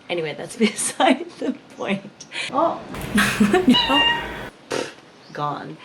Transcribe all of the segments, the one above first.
Anyway, that's beside the point. Oh, oh. Gone.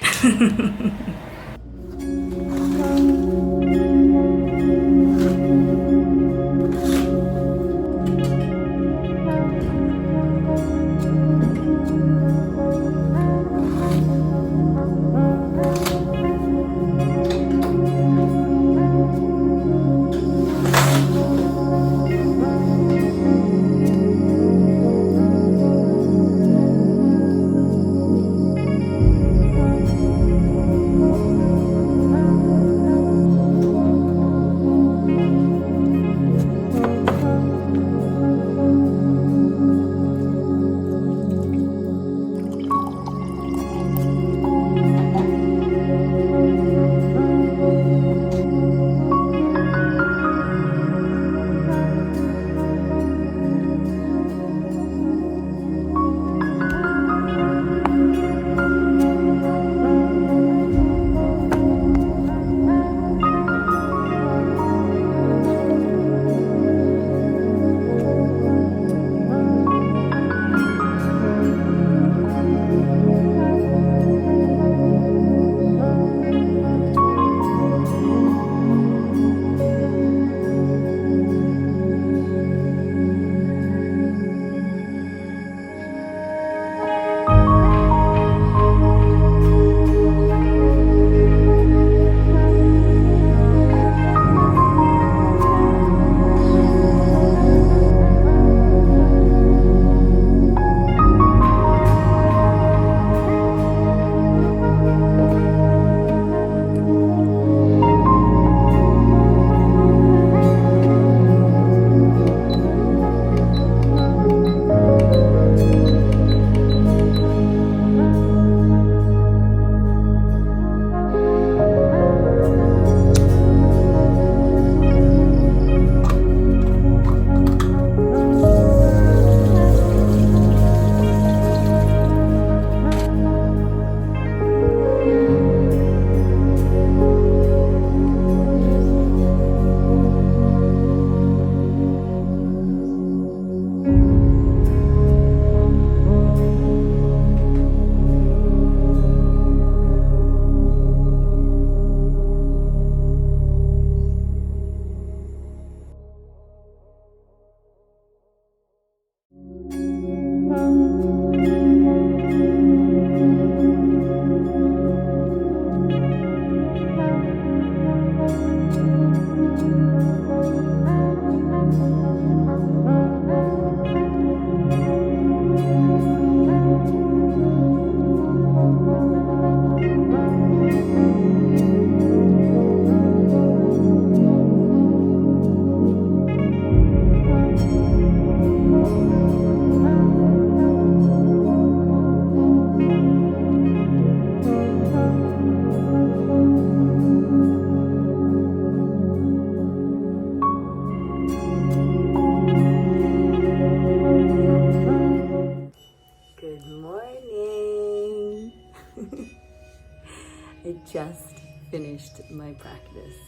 I just finished my practice.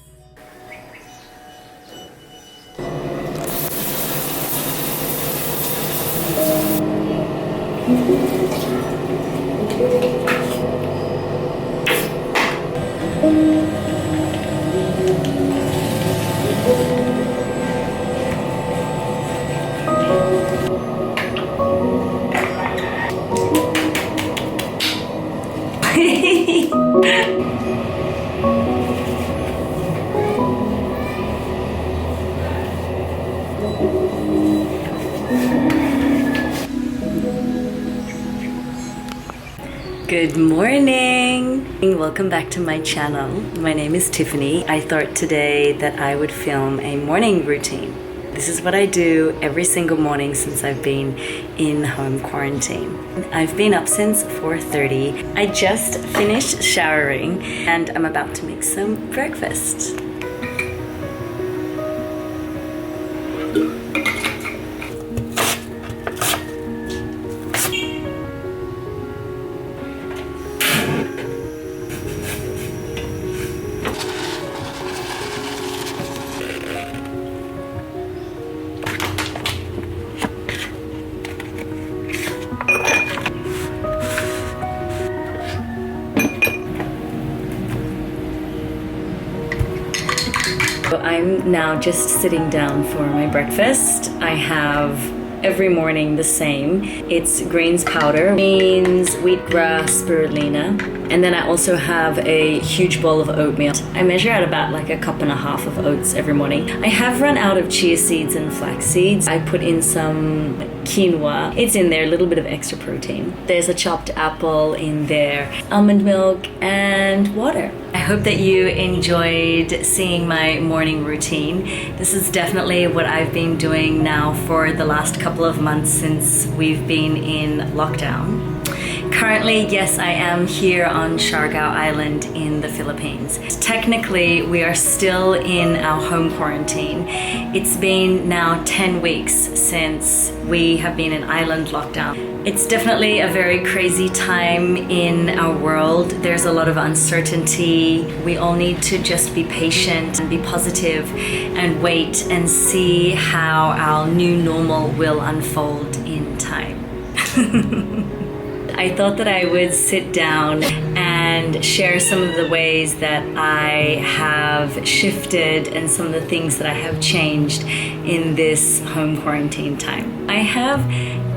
Good morning! Welcome back to my channel. My name is Tiffany. I thought today that I would film a morning routine. This is what I do every single morning since I've been in home quarantine. I've been up since 4:30. I just finished showering and I'm about to make some breakfast. now just sitting down for my breakfast. I have every morning the same. It's grains powder, beans, wheatgrass, spirulina, and then I also have a huge bowl of oatmeal. I measure out about like a cup and a half of oats every morning. I have run out of chia seeds and flax seeds. I put in some quinoa. It's in there, a little bit of extra protein. There's a chopped apple in there, almond milk, and water. I hope that you enjoyed seeing my morning routine. This is definitely what I've been doing now for the last couple of months since we've been in lockdown. Currently, yes, I am here on Siargao Island in the Philippines. Technically, we are still in our home quarantine. It's been now 10 weeks since we have been in island lockdown. It's definitely a very crazy time in our world. There's a lot of uncertainty. We all need to just be patient and be positive and wait and see how our new normal will unfold in time. I thought that I would sit down and share some of the ways that I have shifted and some of the things that I have changed in this home quarantine time. I have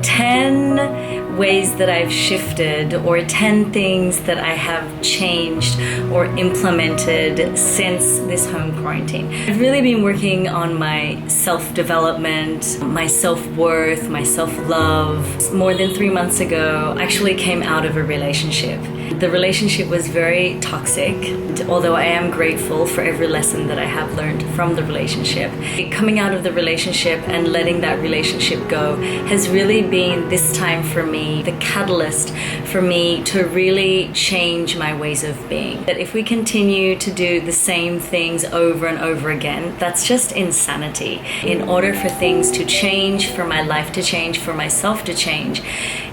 10 ways that I've shifted, or 10 things that I have changed or implemented since this home quarantine. I've really been working on my self-development, my self-worth, my self-love. More than 3 months ago, I actually came out of a relationship. The relationship was very toxic, although I am grateful for every lesson that I have learned from the relationship. Coming out of the relationship and letting that relationship go has really been, this time for me, the catalyst for me to really change my ways of being. That if we continue to do the same things over and over again, that's just insanity. In order for things to change, for my life to change, for myself to change,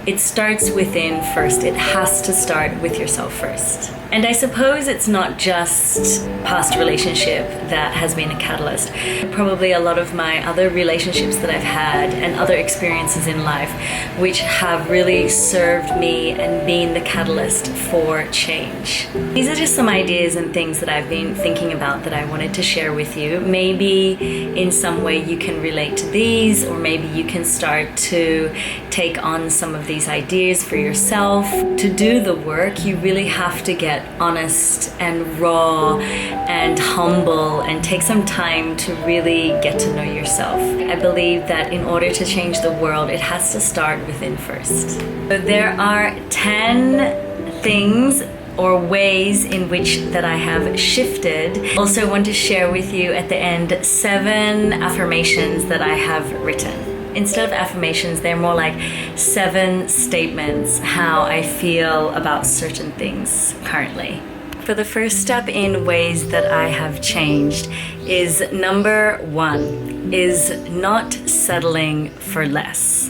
it starts within first. It has to start with yourself first. And I suppose it's not just past relationship that has been a catalyst. Probably a lot of my other relationships that I've had and other experiences in life which have really served me and been the catalyst for change. These are just some ideas and things that I've been thinking about that I wanted to share with you. Maybe in some way you can relate to these, or maybe you can start to take on some of these ideas for yourself. To do the work, you really have to get honest and raw and humble and take some time to really get to know yourself. I believe that in order to change the world, it has to start within first. So there are 10 things or ways in which that I have shifted. Also want to share with you at the end 7 affirmations that I have written. Instead of affirmations, they're more like 7 statements, how I feel about certain things currently. For the first step in ways that I have changed is number 1, is not settling for less.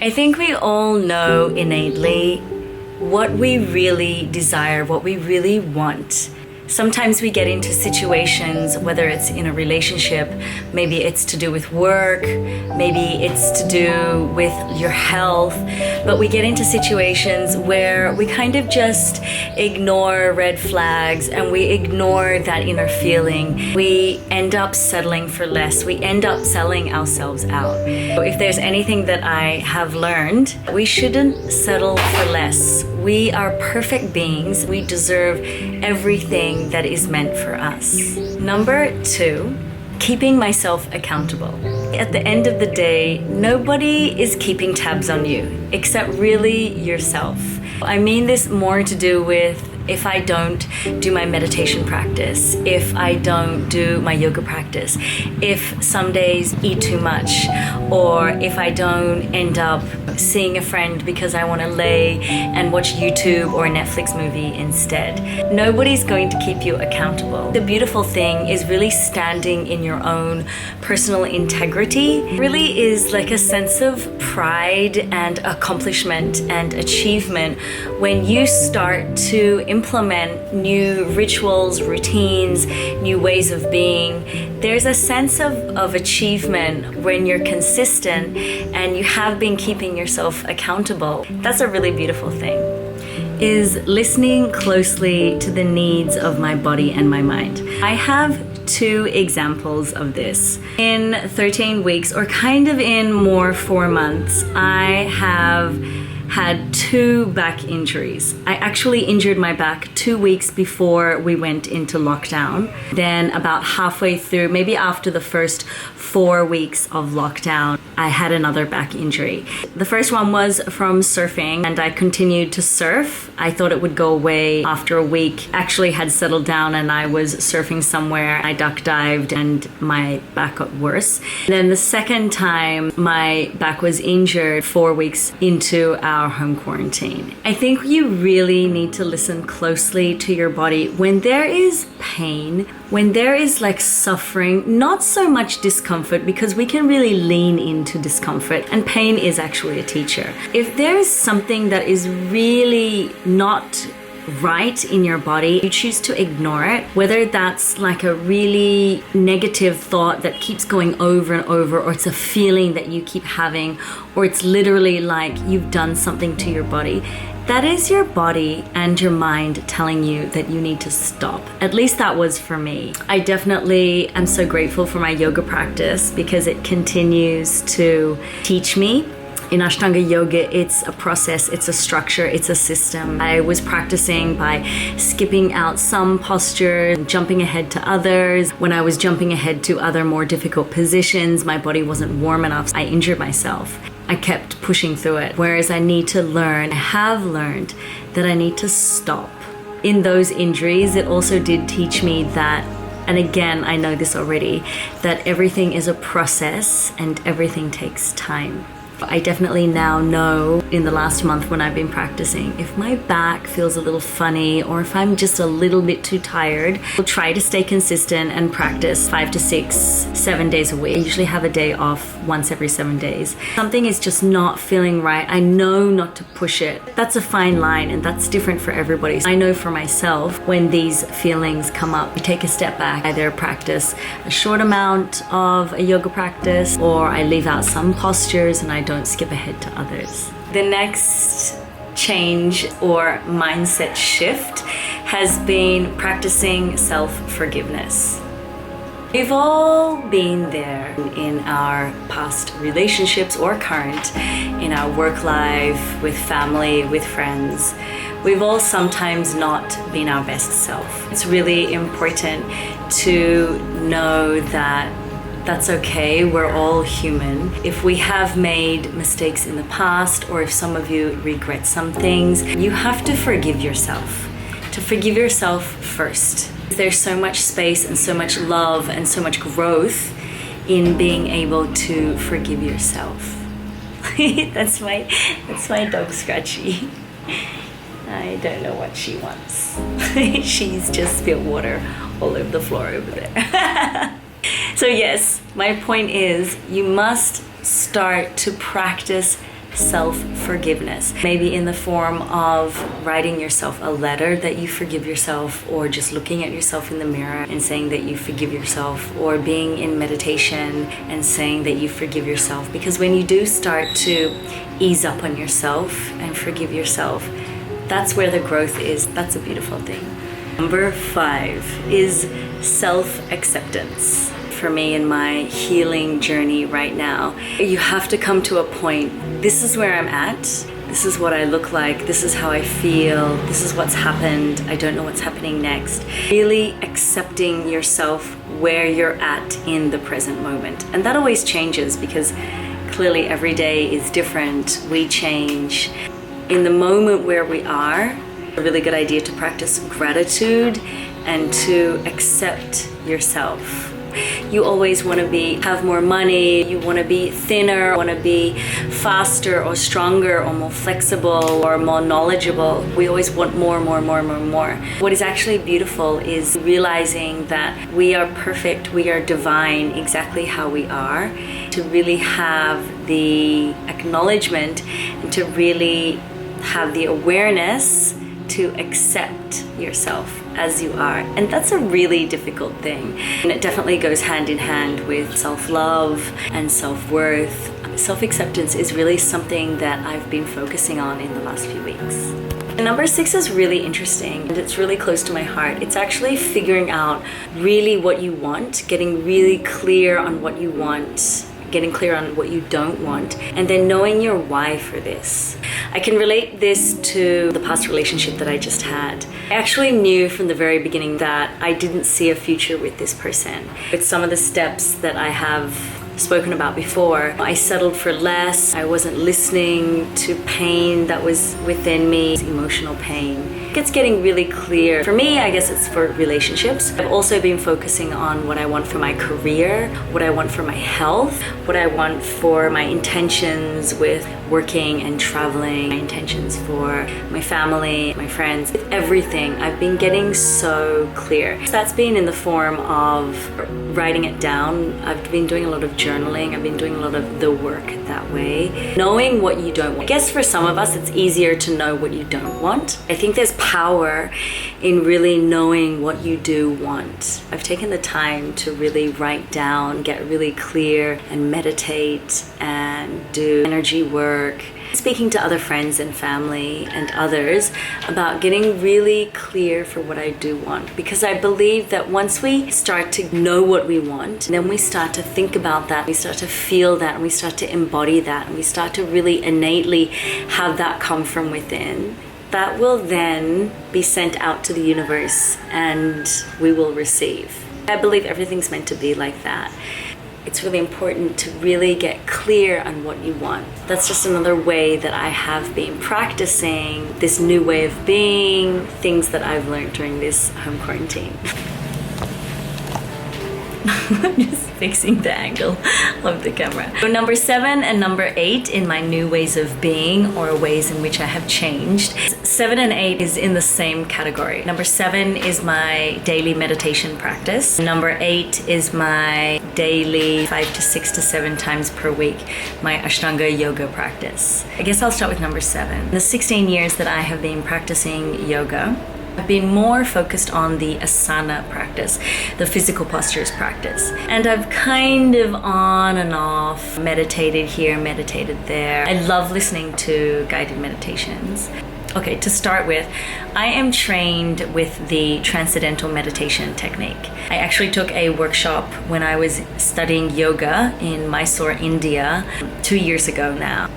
I think we all know innately what we really desire, what we really want. Sometimes we get into situations, whether it's in a relationship, maybe it's to do with work, maybe it's to do with your health, but we get into situations where we kind of just ignore red flags and we ignore that inner feeling. We end up settling for less. We end up selling ourselves out. So if there's anything that I have learned, we shouldn't settle for less. We are perfect beings. We deserve everything that is meant for us. Number 2, keeping myself accountable. At the end of the day, nobody is keeping tabs on you except really yourself. I mean this more to do with if I don't do my meditation practice, if I don't do my yoga practice, if some days eat too much, or if I don't end up seeing a friend because I want to lay and watch YouTube or a Netflix movie instead. Nobody's going to keep you accountable. The beautiful thing is really standing in your own personal integrity. It really is like a sense of pride and accomplishment and achievement when you start to implement new rituals, routines, new ways of being. There's a sense of achievement when you're consistent and you have been keeping yourself accountable. That's a really beautiful thing. Is listening closely to the needs of my body and my mind. I have two examples of this. In 13 weeks, or kind of in more 4 months, I have had 2 back injuries. I actually injured my back 2 weeks before we went into lockdown. Then about halfway through, maybe after the first 4 weeks of lockdown, I had another back injury. The first one was from surfing, and I continued to surf. I thought it would go away after a week. Actually had settled down and I was surfing somewhere. I duck dived and my back got worse. Then the second time, my back was injured 4 weeks into our home quarantine. I think you really need to listen closely to your body when there is pain, when there is like suffering, not so much discomfort, because we can really lean into discomfort, and pain is actually a teacher. If there is something that is really not right in your body, you choose to ignore it, whether that's like a really negative thought that keeps going over and over, or it's a feeling that you keep having, or it's literally like you've done something to your body. That is your body and your mind telling you that you need to stop. At least that was for me. I definitely am so grateful for my yoga practice because it continues to teach me. In Ashtanga Yoga, it's a process, it's a structure, it's a system. I was practicing by skipping out some postures, jumping ahead to others. When I was jumping ahead to other more difficult positions, my body wasn't warm enough. I injured myself. I kept pushing through it. Whereas I need to learn, I have learned that I need to stop. In those injuries, it also did teach me that, and again, I know this already, that everything is a process and everything takes time. I definitely now know in the last month when I've been practicing, if my back feels a little funny or if I'm just a little bit too tired, I'll try to stay consistent and practice 5 to 6, 7 days a week. I usually have a day off once every 7 days. Something is just not feeling right. I know not to push it. That's a fine line, and that's different for everybody. I know for myself, when these feelings come up, I take a step back. I either practice a short amount of a yoga practice, or I leave out some postures and I don't skip ahead to others. The next change or mindset shift has been practicing self-forgiveness. We've all been there in our past relationships or current, in our work life, with family, with friends. We've all sometimes not been our best self. It's really important to know that that's okay, we're all human. If we have made mistakes in the past, or if some of you regret some things, you have to forgive yourself. To forgive yourself first. There's so much space and so much love and so much growth in being able to forgive yourself. That's my dog Scratchy. I don't know what she wants. She's just spilled water all over the floor over there. So yes, my point is you must start to practice self-forgiveness. Maybe in the form of writing yourself a letter that you forgive yourself, or just looking at yourself in the mirror and saying that you forgive yourself, or being in meditation and saying that you forgive yourself. Because when you do start to ease up on yourself and forgive yourself, that's where the growth is. That's a beautiful thing. Number 5 is self-acceptance. For me in my healing journey right now, you have to come to a point, this is where I'm at, this is what I look like, this is how I feel, this is what's happened, I don't know what's happening next. Really accepting yourself where you're at in the present moment. And that always changes because clearly every day is different, we change. In the moment where we are, a really good idea to practice gratitude and to accept yourself. You always want to have more money, you want to be thinner, want to be faster or stronger or more flexible or more knowledgeable. We always want more. What is actually beautiful is realizing that we are perfect, we are divine exactly how we are. To really have the acknowledgement and to really have the awareness to accept yourself as you are. And that's a really difficult thing. And it definitely goes hand in hand with self-love and self-worth. Self-acceptance is really something that I've been focusing on in the last few weeks. And number 6 is really interesting and it's really close to my heart. It's actually figuring out really what you want, getting really clear on what you want, getting clear on what you don't want, and then knowing your why for this. I can relate this to the past relationship that I just had. I actually knew from the very beginning that I didn't see a future with this person. With some of the steps that I have spoken about before, I settled for less. I wasn't listening to pain that was within me, emotional pain. It's getting really clear. For me, I guess it's for relationships. I've also been focusing on what I want for my career, what I want for my health, what I want for my intentions with working and traveling, my intentions for my family, my friends, everything. I've been getting so clear. So that's been in the form of writing it down. I've been doing a lot of journaling. I've been doing a lot of the work that way. Knowing what you don't want. I guess for some of us, it's easier to know what you don't want. I think there's power in really knowing what you do want. I've taken the time to really write down, get really clear, and meditate and do energy work. Speaking to other friends and family and others about getting really clear for what I do want. Because I believe that once we start to know what we want, then we start to think about that, we start to feel that, and we start to embody that, and we start to really innately have that come from within. That will then be sent out to the universe and we will receive. I believe everything's meant to be like that. It's really important to really get clear on what you want. That's just another way that I have been practicing this new way of being, things that I've learned during this home quarantine. I'm just fixing the angle of the camera. So number 7 and number 8 in my new ways of being, or ways in which I have changed. 7 and 8 is in the same category. Number 7 is my daily meditation practice. Number 8 is my daily 5 to 6 to 7 times per week, my Ashtanga Yoga practice. I guess I'll start with number 7. In the 16 years that I have been practicing yoga, I've been more focused on the asana practice, the physical postures practice. And I've kind of on and off meditated here, meditated there. I love listening to guided meditations. Okay, to start with, I am trained with the Transcendental Meditation technique. I actually took a workshop when I was studying yoga in Mysore, India, 2 years ago now.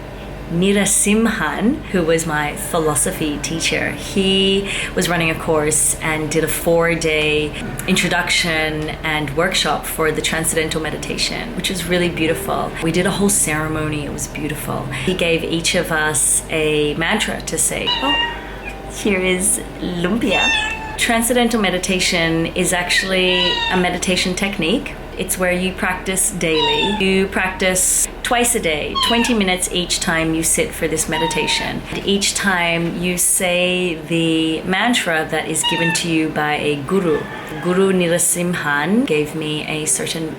Nirasimhan, who was my philosophy teacher, he was running a course and did a 4-day introduction and workshop for the Transcendental Meditation, which was really beautiful. We did a whole ceremony. It was beautiful. He gave each of us a mantra to say. Oh, here is Lumpia. Transcendental meditation is actually a meditation technique. It's where you practice daily. You practice twice a day, 20 minutes each time you sit for this meditation. And each time you say the mantra that is given to you by a guru. Guru Nirasimhan gave me a certain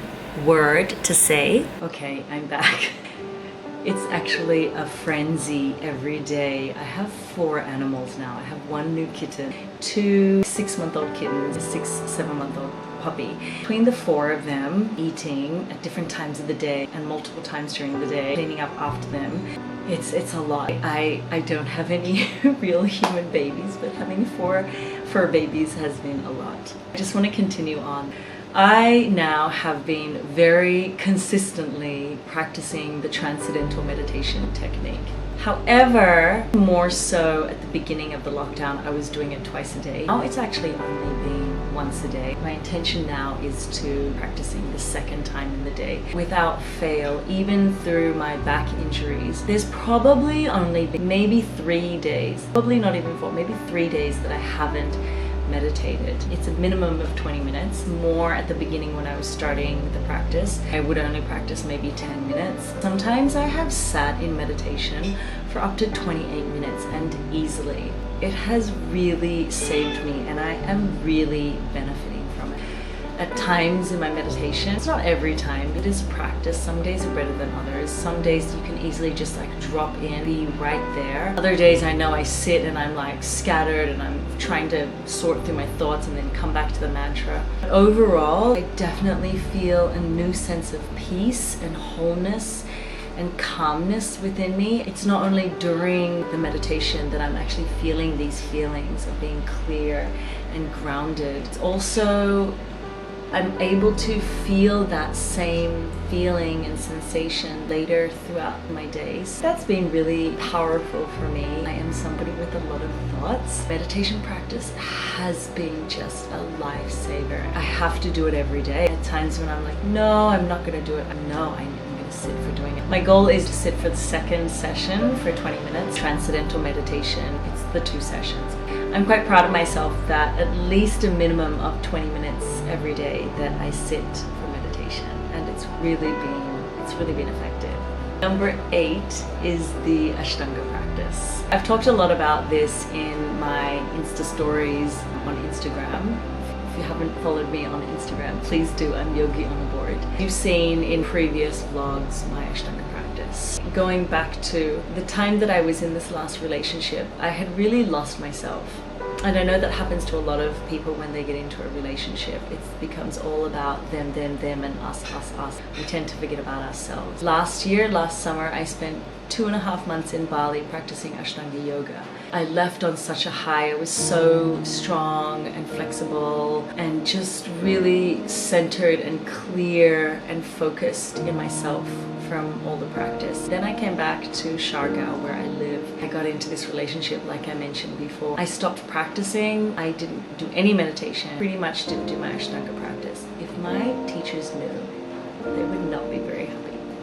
word to say. Okay, I'm back. It's actually a frenzy every day. I have 4 animals now. I have 1 new kitten, 2 6-month-old kittens, a 6-7-month-old puppy. Between the 4 of them, eating at different times of the day and multiple times during the day, cleaning up after them, it's a lot. I don't have any real human babies, but having 4 fur babies has been a lot. I just want to continue on. I now have been very consistently practicing the Transcendental Meditation technique. However, more so at the beginning of the lockdown, I was doing it twice a day. Now it's actually only been once a day. My intention now is to practicing the 2nd time in the day without fail, even through my back injuries. There's probably only been maybe 3 days, probably not even 4, maybe 3 days that I haven't meditated. It's a minimum of 20 minutes. More at the beginning when I was starting the practice, I would only practice maybe 10 minutes. Sometimes I have sat in meditation for up to 28 minutes and easily. It has really saved me and I am really benefiting from it. At times in my meditation, it's not every time, it is practice. Some days are better than others. Some days you can easily just like drop in, be right there. Other days I know I sit and I'm like scattered and I'm trying to sort through my thoughts and then come back to the mantra. But overall, I definitely feel a new sense of peace and wholeness and calmness within me. It's not only during the meditation that I'm actually feeling these feelings of being clear and grounded. It's also I'm able to feel that same feeling and sensation later throughout my days. That's been really powerful for me. I am somebody with a lot of thoughts. Meditation practice has been just a lifesaver. I have to do it every day. At times when I'm like, no, I'm not going to do it. No, I'm going to sit for doing it. My goal is to sit for the second session for 20 minutes. Transcendental meditation. It's the 2 sessions. I'm quite proud of myself that at least a minimum of 20 minutes every day that I sit for meditation, and it's really been effective. Number 8 is the Ashtanga practice. I've talked a lot about this in my Insta stories on Instagram. If you haven't followed me on Instagram, please do. I'm Yogi on the board. You've seen in previous vlogs my Ashtanga practice. Going back to the time that I was in this last relationship, I had really lost myself. And I know that happens to a lot of people when they get into a relationship. It becomes all about them, and us. We tend to forget about ourselves. Last summer, I spent 2.5 months in Bali practicing Ashtanga Yoga. I left on such a high. I was so strong and flexible and just really centered and clear and focused in myself from all the practice. Then I came back to Siargao where I live. I got into this relationship like I mentioned before. I stopped practicing. I didn't do any meditation. Pretty much didn't do my Ashtanga practice. If my teachers knew, they would not be very happy.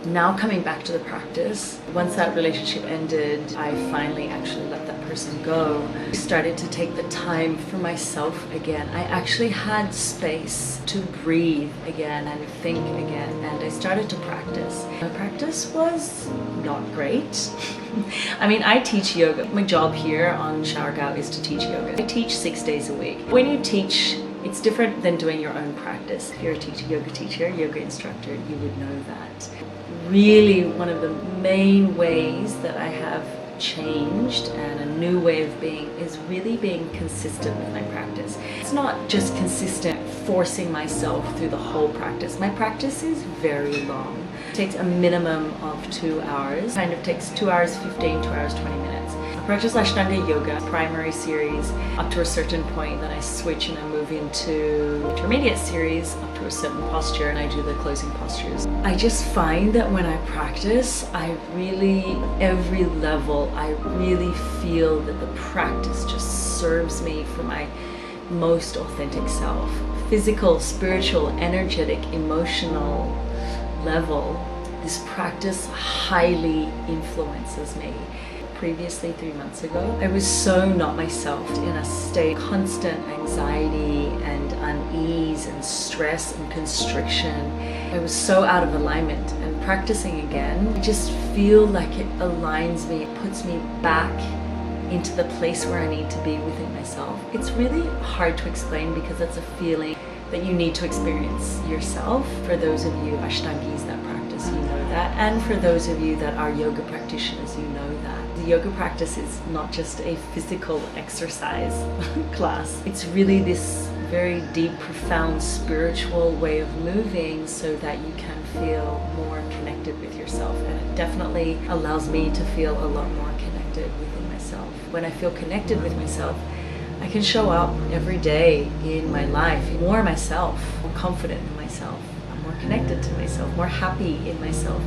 Now coming back to the practice, once that relationship ended, I finally actually let that person go. I started to take the time for myself again. I actually had space to breathe again and think again, and I started to practice. My practice was not great. I mean, I teach yoga. My job here on Siargao is to teach yoga. I teach 6 days a week. When you teach, it's different than doing your own practice. If you're a yoga teacher, yoga instructor, you would know that. Really, one of the main ways that I have changed and a new way of being is really being consistent with my practice. It's not just consistent forcing myself through the whole practice. My practice is very long. It takes a minimum of 2 hours. Kind of takes 2 hours 15, 2 hours 20 minutes. I practice Ashtanga Yoga, primary series, up to a certain point. Then I switch and I move into intermediate series up to a certain posture, and I do the closing postures. I just find that when I practice, every level, I really feel that the practice just serves me for my most authentic self. Physical, spiritual, energetic, emotional level, this practice highly influences me. Previously, 3 months ago, I was so not myself, in a state of constant anxiety and unease and stress and constriction. I was so out of alignment, and practicing again, I just feel like it aligns me, it puts me back into the place where I need to be within myself. It's really hard to explain because it's a feeling that you need to experience yourself. For those of you Ashtangis that practice, you know that. And for those of you that are yoga practitioners, you know that. The yoga practice is not just a physical exercise class. It's really this very deep, profound spiritual way of moving so that you can feel more connected with yourself. And it definitely allows me to feel a lot more connected within myself. When I feel connected with myself, I can show up every day in my life more myself, more confident in myself, I'm more connected to myself, more happy in myself,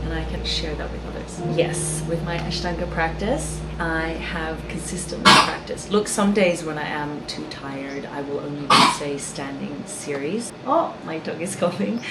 and I can share that with others. Yes, with my Ashtanga practice, I have consistently practiced. Look, some days when I am too tired, I will only do, say, standing series. Oh, my dog is calling.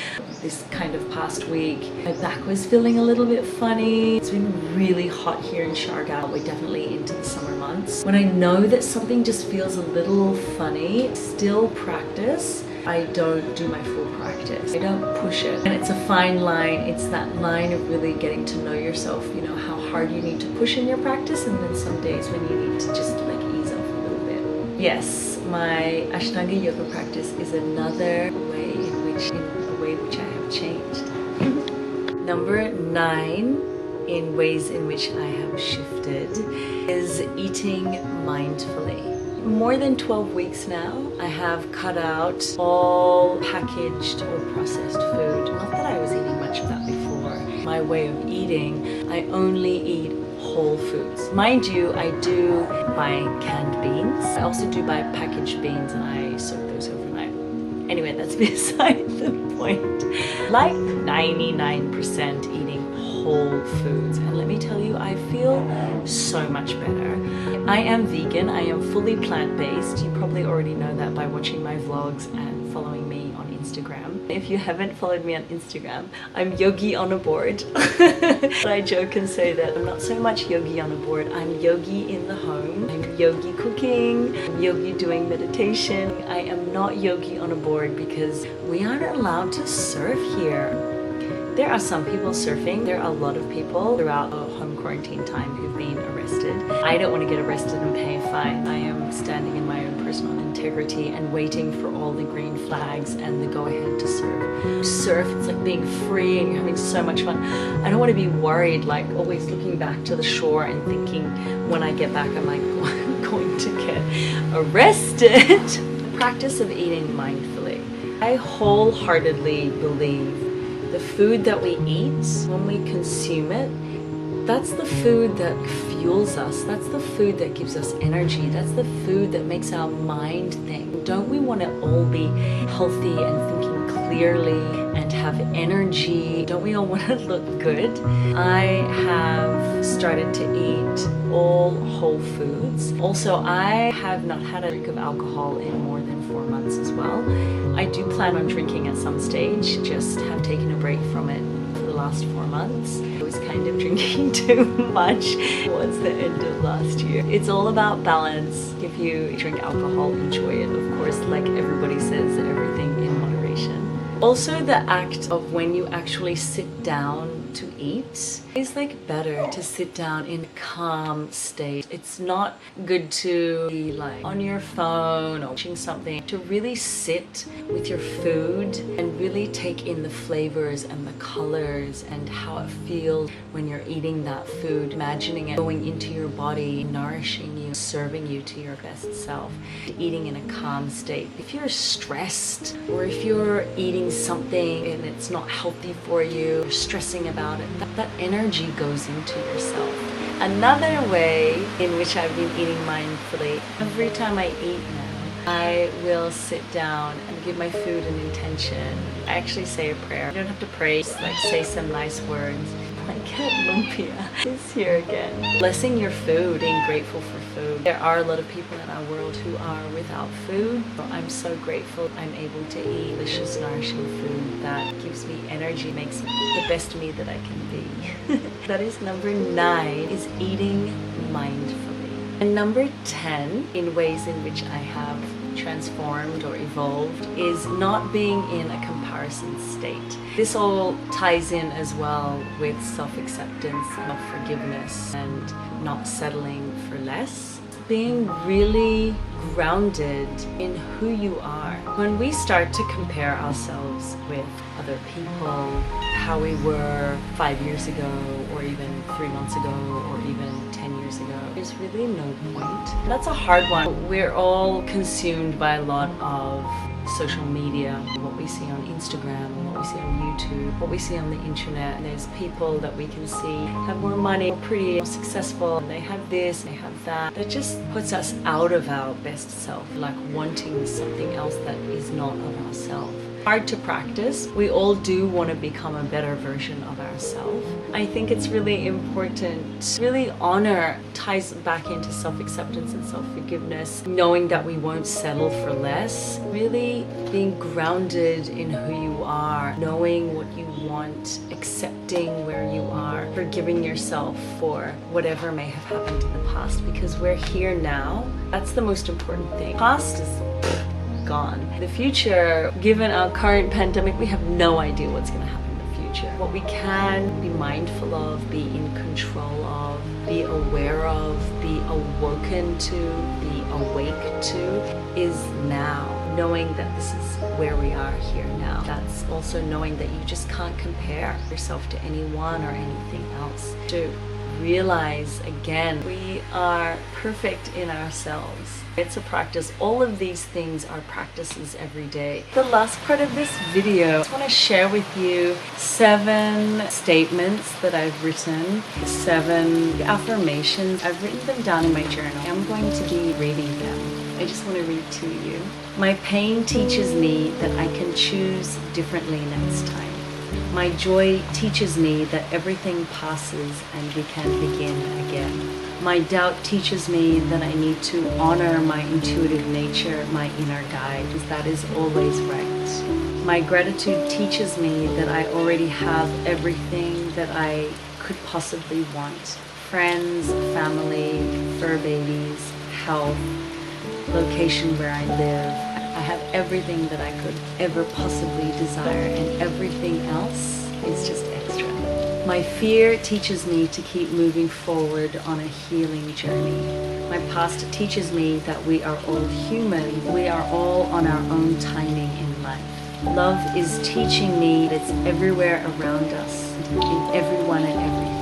This kind of past week, my back was feeling a little bit funny. It's been really hot here in Siargao. We're definitely into the summer months. When I know that something just feels a little funny, still practice. I don't do my full practice. I don't push it. And it's a fine line. It's that line of really getting to know yourself, you know, how hard you need to push in your practice, and then some days when you need to just like ease off a little bit. Yes, my Ashtanga Yoga practice is another way in which I have changed. Number 9 in ways in which I have shifted is eating mindfully. More than 12 weeks now, I have cut out all packaged or processed food. Not that I was eating much of that before. my way of eating, I only eat whole foods. Mind you, I do buy canned beans. I also do buy packaged beans and I soak those overnight. Anyway, that's beside the point. Like 99% eating whole foods. And let me tell you, I feel so much better. I am vegan. I am fully plant-based. You probably already know that by watching my vlogs and following me on Instagram. If you haven't followed me on Instagram, I'm yogi on a board. I joke and say that I'm not so much yogi on a board. I'm yogi in the home. I'm yogi cooking. I'm yogi doing meditation. I am not yogi on a board because we aren't allowed to surf here. There are some people surfing. There are a lot of people throughout the home quarantine time who've been arrested. I don't want to get arrested and pay a fine. I am standing in my own personal integrity and waiting for all the green flags and the go-ahead to surf. Surf, it's like being free and you're having so much fun. I don't want to be worried, like always looking back to the shore and thinking when I get back, am I going to get arrested? The practice of eating mindfully. I wholeheartedly believe the food that we eat, when we consume it, that's the food that fuels us. That's the food that gives us energy. That's the food that makes our mind think. Don't we want to all be healthy and thinking clearly and have energy? Don't we all want to look good? I have started to eat all whole foods. Also, I have not had a drink of alcohol in more than 4 months as well. I do plan on drinking at some stage, just have taken a break from it for the last 4 months. I was kind of drinking too much towards the end of last year. It's all about balance. If you drink alcohol, enjoy it. Of course, like everybody says, everything in moderation. Also, the act of when you actually sit down to eat is like better to sit down in a calm state. It's not good to be like on your phone or watching something. To really sit with your food and really take in the flavors and the colors and how it feels when you're eating that food, imagining it going into your body, nourishing you, serving you to your best self, eating in a calm state. If you're stressed or if you're eating something and it's not healthy for you, you're stressing about it, that energy goes into yourself. Another way in which I've been eating mindfully, every time I eat now, I will sit down and give my food an intention. I actually say a prayer. You don't have to pray, just like say some nice words. My cat Lumpia is here again. Blessing your food, being grateful for food. There are a lot of people in our world who are without food. I'm so grateful I'm able to eat delicious, nourishing food that gives me energy, makes me the best me that I can be. That is number 9, is eating mindfully. And number 10, in ways in which I have transformed or evolved, is not being in a comparison state. This all ties in as well with self-acceptance and forgiveness and not settling for less. Being really grounded in who you are. When we start to compare ourselves with other people, how we were 5 years ago or even 3 months ago or even 10 years ago, there's really no point. That's a hard one. We're all consumed by a lot of social media, what we see on Instagram, what we see on YouTube, what we see on the internet. There's people that we can see have more money, more pretty, more successful, and they have this, they have that. That just puts us out of our best self, like wanting something else that is not of ourselves. Hard to practice. We all do want to become a better version of ourselves. I think it's really important to really honor, ties back into self-acceptance and self-forgiveness, knowing that we won't settle for less, really being grounded in who you are, knowing what you want, accepting where you are, forgiving yourself for whatever may have happened in the past, because we're here now. That's the most important thing. Past is gone. The future, given our current pandemic, we have no idea what's going to happen in the future. What we can be mindful of, be in control of, be aware of, be awoken to, be awake to, is now. Knowing that this is where we are here now. That's also knowing that you just can't compare yourself to anyone or anything else. To realize again, we are perfect in ourselves. It's a practice. All of these things are practices every day. The last part of this video, I just want to share with you 7 statements that I've written, 7 affirmations. I've written them down in my journal. I'm going to be reading them. I just want to read to you. My pain teaches me that I can choose differently next time. My joy teaches me that everything passes and we can begin again. My doubt teaches me that I need to honor my intuitive nature, my inner guide, because that is always right. My gratitude teaches me that I already have everything that I could possibly want. Friends, family, fur babies, health, location where I live. I have everything that I could ever possibly desire, and everything else is just extra. My fear teaches me to keep moving forward on a healing journey. My past teaches me that we are all human. We are all on our own timing in life. Love is teaching me that it's everywhere around us, in everyone and everything.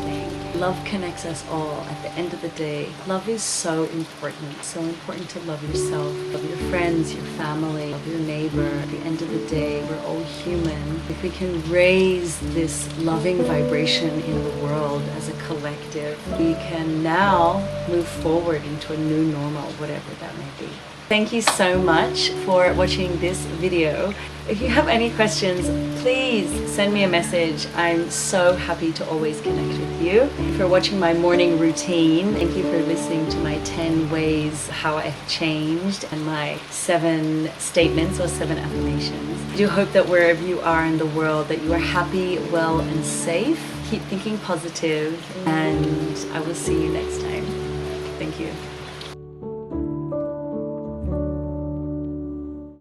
Love connects us all. At the end of the day, love is so important. So important to love yourself, love your friends, your family, love your neighbor. At the end of the day, we're all human. If we can raise this loving vibration in the world as a collective, we can now move forward into a new normal, whatever that may be. Thank you so much for watching this video. If you have any questions, please send me a message. I'm so happy to always connect with you. For watching my morning routine, thank you for listening to my 10 ways how I've changed and my 7 statements or 7 affirmations. I do hope that wherever you are in the world that you are happy, well, and safe. Keep thinking positive, and I will see you next time. Thank you.